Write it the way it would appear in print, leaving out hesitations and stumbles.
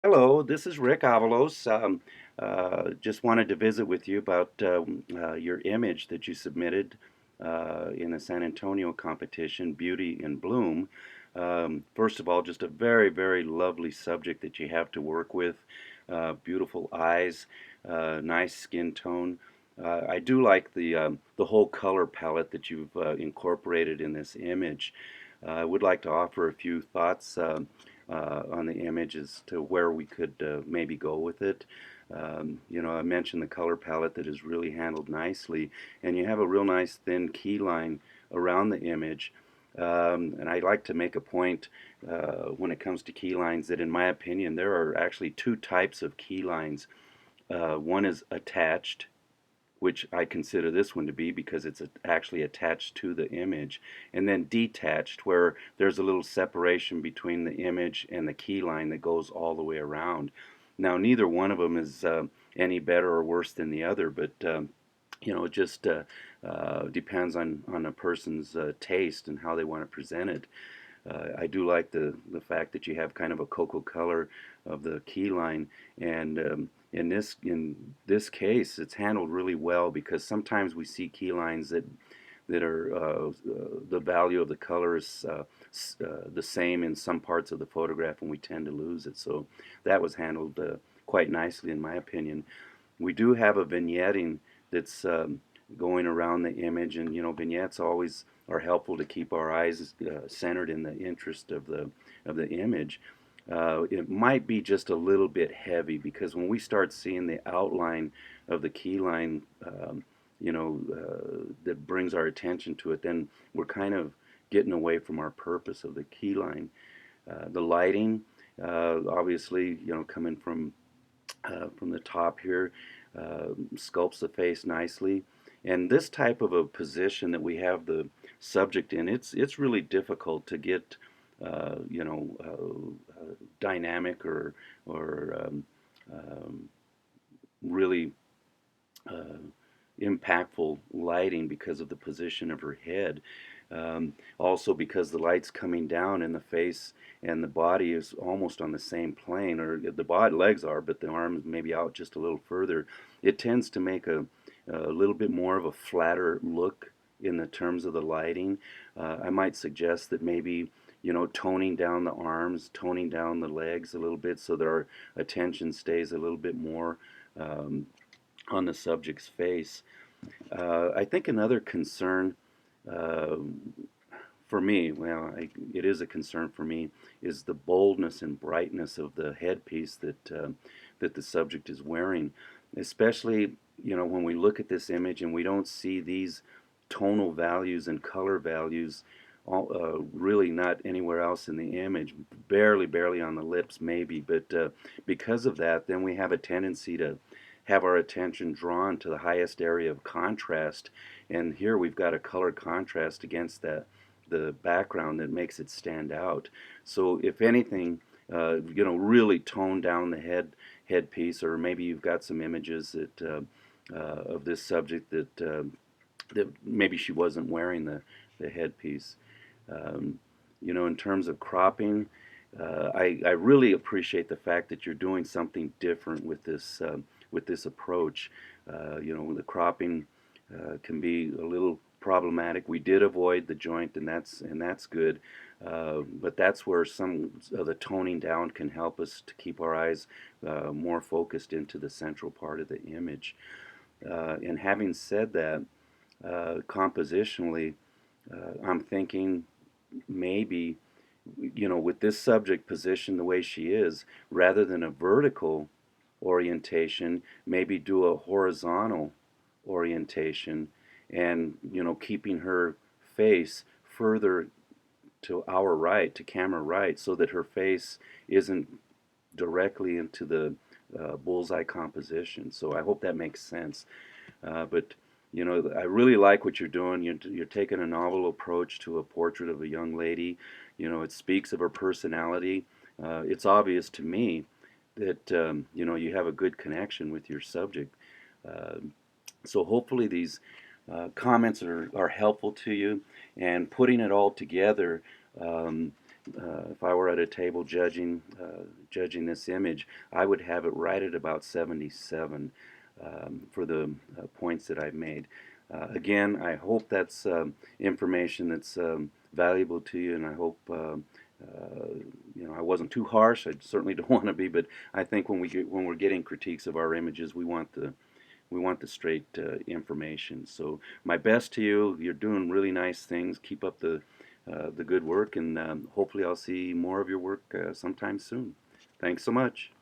Hello, this is Rick Avalos. Just wanted to visit with you about your image that you submitted in the San Antonio competition, Beauty in Bloom. First of all, just a very, very lovely subject that you have to work with. Beautiful eyes, nice skin tone. I do like the whole color palette that you've incorporated in this image. I would like to offer a few thoughts on the image as to where we could maybe go with it. I mentioned the color palette that is really handled nicely, and you have a real nice thin key line around the image. And I like to make a point when it comes to key lines that, in my opinion, there are actually two types of key lines. One is attached, which I consider this one to be because it's actually attached to the image, and then detached, where there's a little separation between the image and the key line that goes all the way around. Now, neither one of them is any better or worse than the other, but it just depends on a person's taste and how they want to present it. I do like the fact that you have kind of a cocoa color of the key line, and in this case, it's handled really well because sometimes we see key lines that are the value of the color is the same in some parts of the photograph, and we tend to lose it. So that was handled quite nicely, in my opinion. We do have a vignetting that's going around the image, and vignettes always are helpful to keep our eyes centered in the interest of the image. It might be just a little bit heavy because when we start seeing the outline of the key line, that brings our attention to it, then we're kind of getting away from our purpose of the key line. The lighting, obviously, coming from the top here, sculpts the face nicely. And this type of a position that we have the subject in, it's really difficult to get, dynamic or really uh, impactful lighting because of the position of her head. Also, because the light's coming down and the face and the body is almost on the same plane, or the body legs are, but the arms maybe out just a little further, it tends to make a little bit more of a flatter look in the terms of the lighting. I might suggest that maybe toning down the arms, toning down the legs a little bit so that our attention stays a little bit more um, on the subject's face. I think another concern uh, for me, it is a concern for me, is the boldness and brightness of the headpiece that the subject is wearing, especially when we look at this image and we don't see these tonal values and color values. Really not anywhere else in the image, barely on the lips maybe, but because of that, then we have a tendency to have our attention drawn to the highest area of contrast, and here we've got a color contrast against the background that makes it stand out. So if anything, really tone down the headpiece, or maybe you've got some images that of this subject that maybe she wasn't wearing the headpiece. Um, in terms of cropping, I really appreciate the fact that you're doing something different with this approach. The cropping can be a little problematic. We did avoid the joint, and that's good. But that's where some of the toning down can help us to keep our eyes more focused into the central part of the image. And having said that, compositionally, I'm thinking maybe, with this subject positioned the way she is, rather than a vertical orientation, maybe do a horizontal orientation, and keeping her face further to our right, to camera right, so that her face isn't directly into the bullseye composition. So I hope that makes sense. But I really like what you're doing. You're taking a novel approach to a portrait of a young lady. It speaks of her personality. It's obvious to me that you have a good connection with your subject. Uh, so hopefully these comments are helpful to you, and putting it all together. Um, if I were at a table judging this image, I would have it right at about 77 for the points that I've made. Again, I hope that's information that's valuable to you, and I hope I wasn't too harsh. I certainly don't want to be, but I think when we're getting critiques of our images, we want the straight information. So my best to you. You're doing really nice things. Keep up the good work, and hopefully I'll see more of your work sometime soon. Thanks so much.